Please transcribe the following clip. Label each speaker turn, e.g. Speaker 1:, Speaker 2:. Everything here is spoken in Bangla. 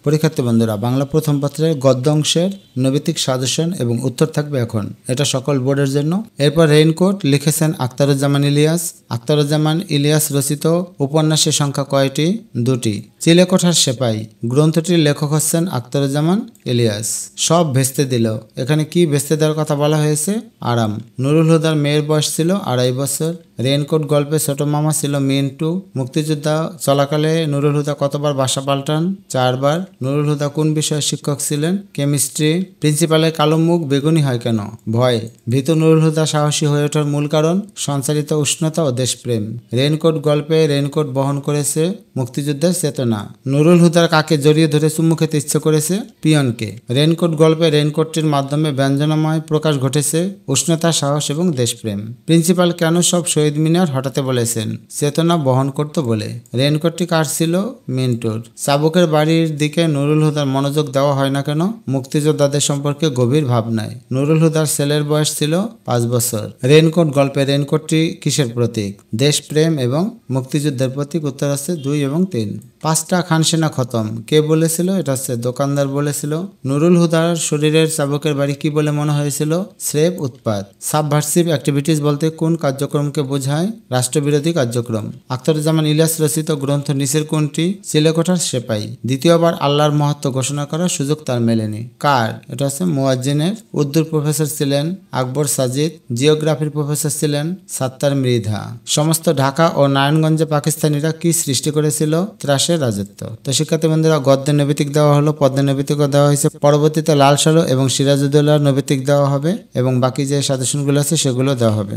Speaker 1: পরীক্ষার্থী বন্ধুরা, বাংলা প্রথম পত্রের গদ্য অংশের নৈবেতিক সাজেশন এবং উত্তর থাকবে এখন। এটা সকল বোর্ডের জন্য। এরপর রেইনকোট লিখেছেন আখতারুজ্জামান ইলিয়াস। আখতারুজ্জামান ইলিয়াস রচিত উপন্যাসের সংখ্যা কয়টি? 2টি। চিলেকোঠার সেপাই গ্রন্থটির লেখক হচ্ছেন আখতারুজ্জামান ইলিয়াস। সব ভেস্তে দিল, এখানে কি ভেস্তে দেওয়ার কথা বলা হয়েছে? আরাম। নুরুল হুদার মেয়ের বয়স ছিল 2.5 বছর। রেইনকোট গল্পে ছোট মামা ছিল মিন্টু। মুক্তিযোদ্ধা চলাকালে নুরুল হুদা কতবার বাসা পাল্টান? 4 বার। নুরুল হুদা কোন বিষয়ের শিক্ষক ছিলেন? কেমিস্ট্রি। প্রিন্সিপালের কালো মুখ বেগুনি হয় কেন? ভয়। ভীতু নুরুল হুদা সাহসী হয়ে ওঠার মূল কারণ? সঞ্চারিত উষ্ণতা ও দেশপ্রেম। রেইনকোট গল্পে রেইনকোট বহন করেছে মুক্তিযুদ্ধের চেতনা। নুরুল হুদার কাকে জড়িয়ে ধরে চুমু খেতে ইচ্ছে করেছে? পিয়নকে। রেইনকোট গল্পে রেইনকোটটির মাধ্যমে ব্যঞ্জনাময় প্রকাশ ঘটেছে উষ্ণতা, সাহস এবং দেশপ্রেম। প্রিন্সিপাল কেন সব শহীদ মিনার হটাতে বলেছেন? চেতনা বহন করতে বলে। রেইনকোটটি কার ছিল? মিন্টুর। চাবুকের বাড়ির দিকে নুরুল হুদার মনোযোগ দেওয়া হয় না কেন? মুক্তিযোদ্ধাদের সম্পর্কে গভীর ভাবনায়। নুরুল হুদার ছেলের বয়স ছিল 5 বছর। রেইনকোট গল্পে রেইনকোটটি কিসের প্রতীক? দেশপ্রেম এবং মুক্তিযুদ্ধের প্রতীক। উত্তর আছে 2 এবং 3। 5টা খানসেনা খতম কে বলেছিল? এটা হচ্ছে দোকানদার বলেছিল। নুরুল হুদার শরীরের চাবুকের বাড়ি কি বলে মনে হয়েছিল? স্রেফ উৎপাত। সাবভার্সিভ অ্যাক্টিভিটিস বলতে কোন কার্যক্রমকে বোঝায়? রাষ্ট্রবিরোধী কার্যক্রম। আখতারুজ্জামান ইলিয়াস রচিত গ্রন্থ নিচের কোনটি? চিলেকোঠার সেপাই। দ্বিতীয়বার আল্লাহর মহত্ব ঘোষণা করার সুযোগ তার মেলেনি। কার? এটা হচ্ছে মুয়াজ্জিনের। উর্দুর প্রফেসর ছিলেন আকবর সাজিদ। জিওগ্রাফির প্রফেসর ছিলেন সাত্তার মৃধা। সমস্ত ঢাকা ও নারায়ণগঞ্জে পাকিস্তানিরা কি সৃষ্টি করেছিল? ত্রাসের রাজত্ব। তো শিক্ষার্থী বন্ধুরা, গদ্যের নৈবেতিক দেওয়া হলো, পদ্মের নৈবেতিকও দেওয়া হয়েছে। পরবর্তীতে লাল সালো এবং সিরাজউদ্দৌলার নৈবেতিক দেওয়া হবে এবং বাকি যে সাজেশনগুলো আছে সেগুলো দেওয়া হবে।